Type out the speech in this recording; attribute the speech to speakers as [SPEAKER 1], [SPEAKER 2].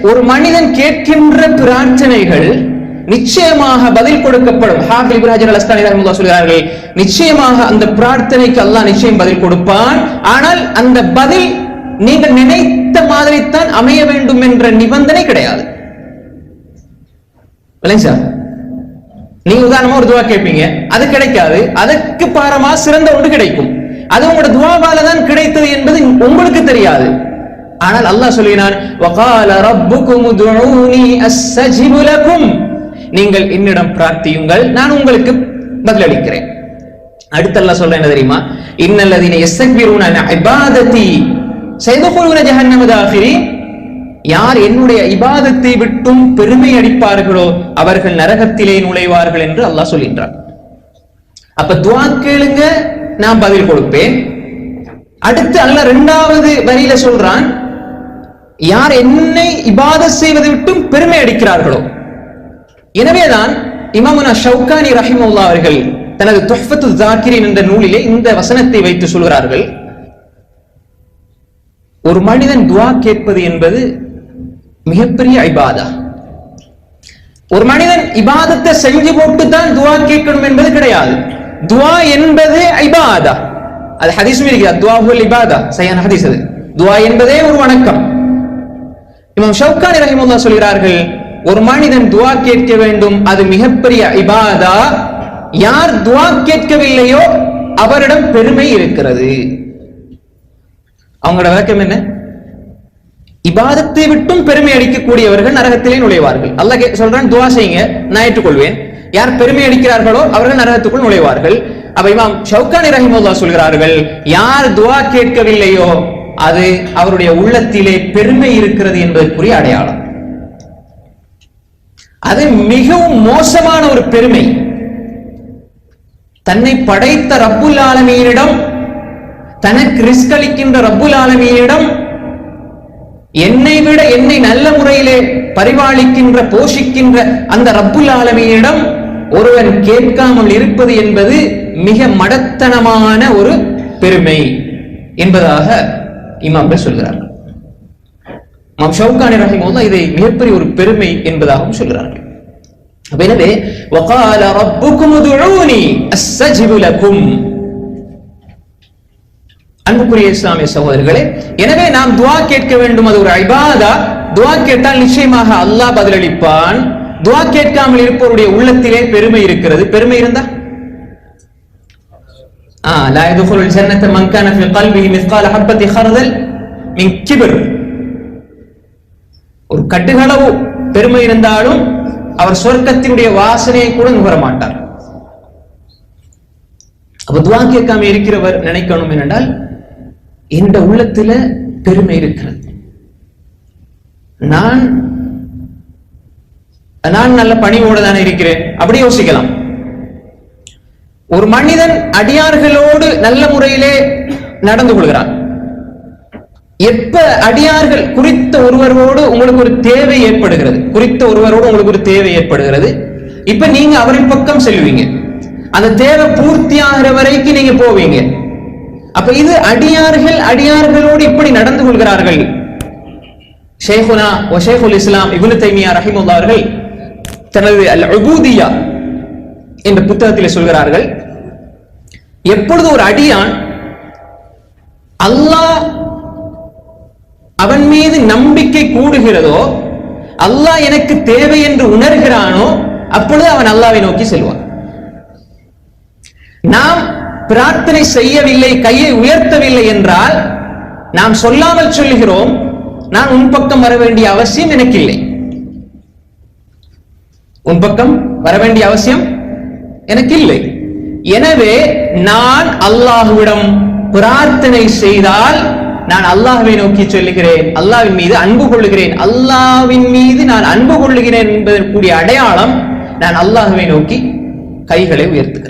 [SPEAKER 1] ஒரு மனிதன் கேட்கின்ற பிரார்த்தனைகள் நிச்சயமாக பதில் கொடுக்கப்படும். ஹாஃபிஸ் இப்னு ஹஜர் அல்-அஸ்கலானி ரஹ்மத்துல்லாஹி சொல்கிறார்கள், நிச்சயமாக அந்த பிரார்த்தனைக்கு அல்லாஹ் நிச்சயம் பதில் கொடுப்பான். ஆனால் அந்த பதில் நீங்கள் நினைத்த மாதிரி தான் அமைய வேண்டும் என்ற நிபந்தனை கிடையாது. சார், நீங்க உதாரணமா ஒரு துவா கேட்பீங்க, அது கிடைக்காது. அதுக்கு பாரமா சிறந்த ஒன்று கிடைக்கும். அது உங்களோட துவாவால தான் கிடைத்தது என்பது உங்களுக்கு தெரியாது. ஆனால் அல்லாஹ் சொல்லினான், வகால ரப்புக்கும் உதுஊனி அஸ்தஜிபு லகும், நீங்கள் என்னிடம் பிரார்த்தியுங்கள், நான் உங்களுக்கு பதிலளிக்கிறேன். அடுத்து அல்லாஹ் சொல்ற என்ன தெரியுமா? இன்னல்லதீன யஸ்தக்பிரூன அன் இபாததி சயதுகுலூன ஜஹன்னம தாகிரீன், யார் என்னுடைய இபாதத்தை விட்டும் பெருமை அடிப்பார்களோ அவர்கள் நரகத்திலே நுழைவார்கள் என்று அல்லாஹ் சொல்கின்றார். அப்ப துஆ கேளுங்க, நான் பதில் கொடுப்பேன். அடுத்து அல்லாஹ் இரண்டாவது வரியில சொல்றான், யார் என்னை இபாதத் செய்வதை விட்டும் பெருமை அடிக்கிறார்களோ. எனவேதான் இமாமுனா ஷௌகானி ரஹிமஹுல்லாஹ் அவர்கள் தனது துஹ்ஃபத்து ஸாக்கிரீன் என்ற நூலிலே இந்த வசனத்தை வைத்து சொல்கிறார்கள், ஒரு மனிதன் துஆ கேட்பது என்பது மிகப்பெரிய இபாதா. ஒரு மனிதன் இபாதத்தை செஞ்சு போட்டு தான் துஆ கேட்கணும் என்பது கிடையாது. துஆ என்பது இபாதா. அது ஹதீஸும் இருக்கிறது, துஆ ஹுவல் இபாதா, சரியான ஹதீஸ் அது. துஆ என்பதே ஒரு வணக்கம். இமாம் ஷௌகானி ரஹிமஹுல்லாஹ் சொல்கிறார்கள், ஒரு மனிதன் துஆ கேட்க வேண்டும், அது மிகப்பெரிய இபாதா. யார் துஆ கேட்கவில்லையோ அவரிடம் பெருமை இருக்கிறது. அவங்களோட விளக்கம் என்ன? இபாதத்தை விட்டும் பெருமை அடிக்கக்கூடியவர்கள் நரகத்திலே நுழைவார்கள். அல்லாஹ் சொல்றான், துஆ செய்யுங்க, நான் ஏற்றுக்கொள்வேன். யார் பெருமை அடிக்கிறார்களோ அவர்கள் நரகத்துக்குள் நுழைவார்கள். அப்ப இமாம் ஷௌகானி ரஹிமஹுல்லாஹ் சொல்கிறார்கள், யார் துஆ கேட்கவில்லையோ அது அவருடைய உள்ளத்திலே பெருமை இருக்கிறது என்பதற்குரிய அடையாளம். அது மிகவும் மோசமான ஒரு பெருமை. தன்னை படைத்த ரப்புல் ஆலமீனிடம், தனக்கு ரிஸ்க் அளிக்கின்ற ரப்புல் ஆலமீனிடம், என்னை விட என்னை நல்ல முறையிலே பரிபாலிக்கின்ற போஷிக்கின்ற அந்த ரப்புல் ஆலமீனிடம் ஒருவன் கேட்காமல் இருப்பது என்பது மிக மடத்தனமான ஒரு பெருமை என்பதாக இமாம்கள் சொல்கிறார்கள். இமாம் ஷௌகானி ரஹிமஹுல்லாஹ் இதை மிகப்பெரிய ஒரு பெருமை என்பதாகவும் சொல்கிறார்கள். எனவே வகால ரப்புக்கும் உதுஊனி அஸ்தஜிபு லகும், அன்புக்குரிய இஸ்லாமிய சகோதரர்களே, எனவே நாம் துஆ கேட்க வேண்டும், அது ஒரு இபாதா. துஆ கேட்டால் நிச்சயமாக அல்லாஹ் பதிலளிப்பான். துஆ கேட்காமல் இருப்பவருடைய உள்ளத்திலே பெருமை இருக்கிறது. பெருமை இருந்தா லா யதுகுலுல் ஜன்னத மன் கான ஃபீ கல்பிஹி மிஸ்கால ஹப்பத்தி ஹர்தல் மின் கிப்ர், ஒரு கட்டுகளவு பெருமை இருந்தாலும் அவர் சொர்க்கத்தினுடைய வாசனையை கூட நுகர மாட்டார். அப்ப துஆ கேட்காம இருக்கிறவர் நினைக்கணும் என்றால், இந்த உள்ளத்துல பெருமை இருக்கிறது, நான் நல்ல பணிவோடு தானே இருக்கிறேன், அப்படி யோசிக்கலாம். ஒரு மனிதன் அடியார்களோடு நல்ல முறையிலே நடந்து கொள்கிறான். எப்ப அடியார்கள் குறித்த ஒருவரோடு உங்களுக்கு ஒரு தேவை ஏற்படுகிறது, இப்ப நீங்க அவரின் பக்கம் செல்வீங்க, அந்த தேவை பூர்த்தியாகிற வரைக்கும் நீங்க போவீங்க. அப்ப இது அடியார்களோடு இப்படி நடந்து கொள்கிறார்கள். ஷேகுனா வ ஷேகுல் இஸ்லாம் இப்னு தைமியா ரஹிமஹுல்லாஹ் அவர்கள் தனது அல் உபூதியா என்ற புத்தகத்தில் சொல்கிறார்கள், எப்பொழுது ஒரு அடியான் அல்லாஹ் அவன் மீது நம்பிக்கை கூடுகிறதோ, அல்லாஹ் எனக்கு தேவை என்று உணர்கிறானோ, அப்பொழுது அவன் அல்லாஹ்வை நோக்கி செல்வான். நாம் பிரார்த்தனை செய்யவில்லை, கையை உயர்த்தவில்லை என்றால் நாம் சொல்லாமல் சொல்லுகிறோம், நான் உன் பக்கம் வர வேண்டிய அவசியம் எனக்கு இல்லை, உன் பக்கம் வர வேண்டிய அவசியம் எனக்கு இல்லை. எனவே நான் அல்லாஹ்விடம் பிரார்த்தனை செய்தால் நான் அல்லாஹ்வை நோக்கி சொல்லுகிறேன், அல்லாஹ்வின் மீது அன்பு கொள்ளுகிறேன். அல்லாஹ்வின் மீது நான் அன்பு கொள்ளுகிறேன் என்பதற்குரிய அடையாளம் நான் அல்லாஹ்வை நோக்கி கைகளை உயர்த்துகிறேன்.